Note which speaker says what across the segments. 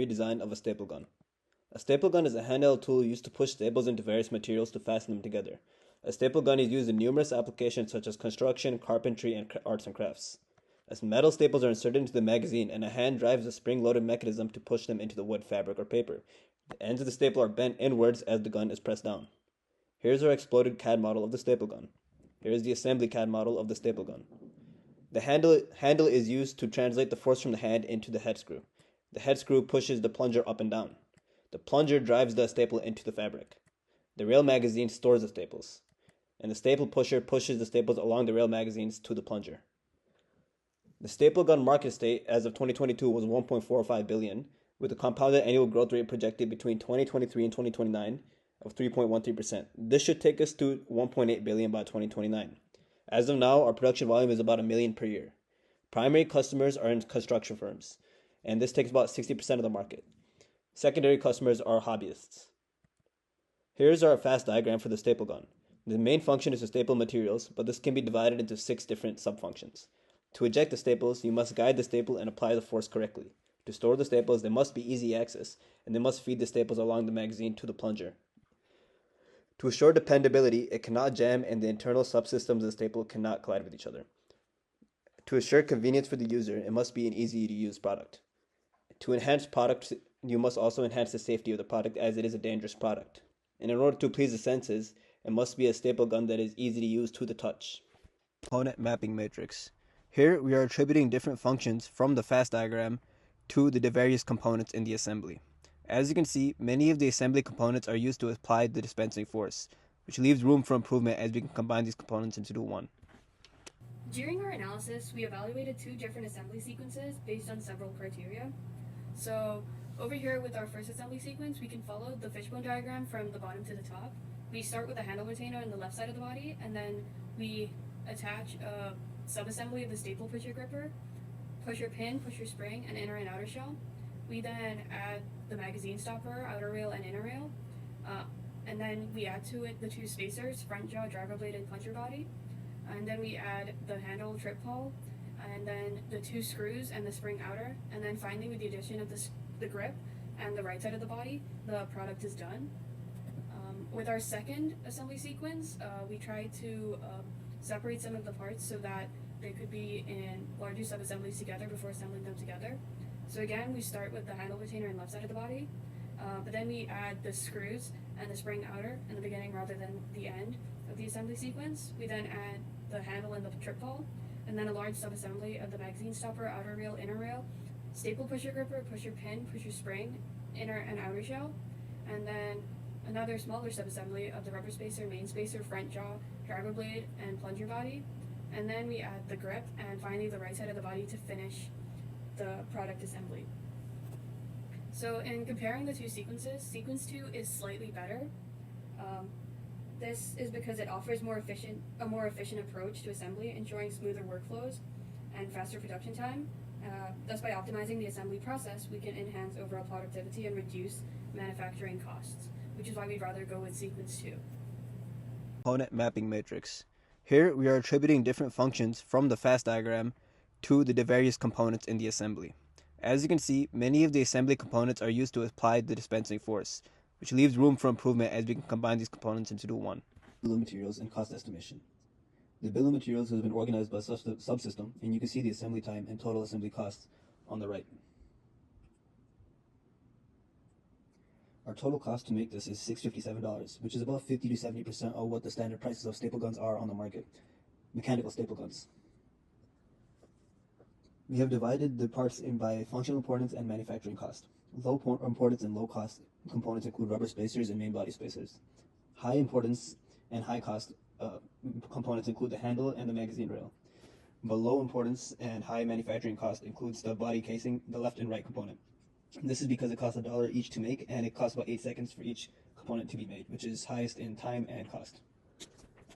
Speaker 1: redesign of a staple gun. A staple gun is a handheld tool used to push staples into various materials to fasten them together. A staple gun is used in numerous applications such as construction, carpentry, and arts and crafts. As metal staples are inserted into the magazine, and a hand drives a spring-loaded mechanism to push them into the wood, fabric, or paper. The ends of the staple are bent inwards as the gun is pressed down. Here's our exploded CAD model of the staple gun. Here is the assembly CAD model of the staple gun. The handle is used to translate the force from the hand into the head screw. The head screw pushes the plunger up and down. The plunger drives the staple into the fabric. The rail magazine stores the staples, and the staple pusher pushes the staples along the rail magazines to the plunger. The staple gun market state as of 2022 was 1.45 billion, with a compounded annual growth rate projected between 2023 and 2029 of 3.13%. This should take us to 1.8 billion by 2029. As of now, our production volume is about 1 million per year. Primary customers are in construction firms, and this takes about 60% of the market. Secondary customers are hobbyists. Here's our fast diagram for the staple gun. The main function is to staple materials, but this can be divided into 6 different subfunctions. To eject the staples, you must guide the staple and apply the force correctly. To store the staples, they must be easy access, and they must feed the staples along the magazine to the plunger. To assure dependability, it cannot jam and the internal subsystems of the staple cannot collide with each other. To assure convenience for the user, it must be an easy-to-use product. To enhance product, you must also enhance the safety of the product as it is a dangerous product. And in order to please the senses, it must be a staple gun that is easy to use to the touch. Component mapping matrix. Here we are attributing different functions from the fast diagram to the various components in the assembly. As you can see, many of the assembly components are used to apply the dispensing force, which leaves room for improvement as we can combine these components into one.
Speaker 2: During our analysis, we evaluated 2 different assembly sequences based on several criteria. So over here with our first assembly sequence, we can follow the fishbone diagram from the bottom to the top. We start with a handle retainer on the left side of the body, and then we attach a subassembly of the staple pusher gripper, pusher pin, pusher spring, and inner and outer shell. We then add the magazine stopper, outer rail, and inner rail. And then we add to it the 2 spacers, front jaw, driver blade, and plunger body. And then we add the handle trip pull, and then the 2 screws and the spring outer. And then finally, with the addition of the grip and the right side of the body, the product is done. With our second assembly sequence, we tried to separate some of the parts so that they could be in larger sub-assemblies together before assembling them together. So again, we start with the handle retainer on the left side of the body, but then we add the screws and the spring outer in the beginning rather than the end of the assembly sequence. We then add the handle and the trip pull, and then a large sub-assembly of the magazine stopper, outer rail, inner rail, staple pusher gripper, pusher pin, pusher spring, inner and outer shell, and then another smaller sub-assembly of the rubber spacer, main spacer, front jaw, driver blade, and plunger body. And then we add the grip and finally the right side of the body to finish the product assembly. So in comparing the 2 sequences, sequence 2 is slightly better. This is because it offers a more efficient approach to assembly, ensuring smoother workflows and faster production time. Thus, by optimizing the assembly process, we can enhance overall productivity and reduce manufacturing costs, which is why we'd rather go with sequence 2.
Speaker 1: Component mapping matrix. Here we are attributing different functions from the fast diagram to the various components in the assembly. As you can see, many of the assembly components are used to apply the dispensing force, which leaves room for improvement as we can combine these components into one. Bill of materials and cost estimation. The bill of materials has been organized by subsystem, and you can see the assembly time and total assembly costs on the right. Our total cost to make this is $657, which is about 50 to 70% of what the standard prices of staple guns are on the market, mechanical staple guns. We have divided the parts by functional importance and manufacturing cost. Low importance and low cost components include rubber spacers and main body spacers. High importance and high cost components include the handle and the magazine rail. But low importance and high manufacturing cost includes the body casing, the left and right component. This is because it costs $1 each to make, and it costs about 8 seconds for each component to be made, which is highest in time and cost.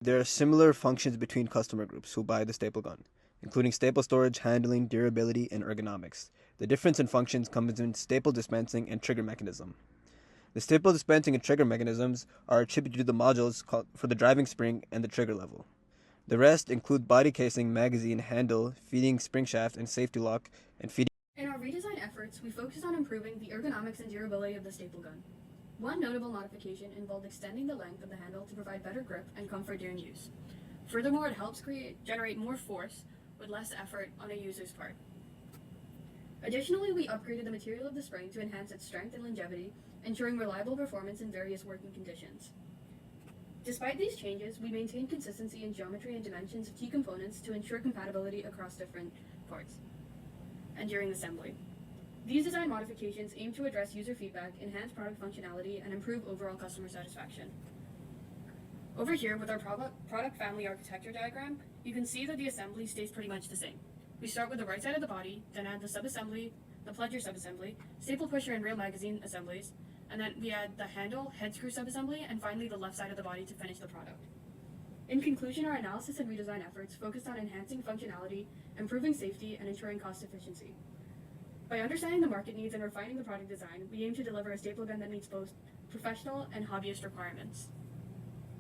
Speaker 1: There are similar functions between customer groups who buy the staple gun, including staple storage, handling, durability, and ergonomics. The difference in functions comes in staple dispensing and trigger mechanism. The staple dispensing and trigger mechanisms are attributed to the modules for the driving spring and the trigger level. The rest include body casing, magazine, handle, feeding spring shaft, and safety lock, and feeding
Speaker 2: In our redesign efforts, we focused on improving the ergonomics and durability of the staple gun. One notable modification involved extending the length of the handle to provide better grip and comfort during use. Furthermore, it helps generate more force with less effort on a user's part. Additionally, we upgraded the material of the spring to enhance its strength and longevity, ensuring reliable performance in various working conditions. Despite these changes, we maintained consistency in geometry and dimensions of key components to ensure compatibility across different parts and during assembly. These design modifications aim to address user feedback, enhance product functionality, and improve overall customer satisfaction. Over here, with our product family architecture diagram, you can see that the assembly stays pretty much the same. We start with the right side of the body, then add the subassembly, the plunger subassembly, staple pusher and rail magazine assemblies, and then we add the handle, head screw subassembly, and finally the left side of the body to finish the product. In conclusion, our analysis and redesign efforts focused on enhancing functionality, improving safety, and ensuring cost efficiency. By understanding the market needs and refining the product design, we aim to deliver a staple gun that meets both professional and hobbyist requirements.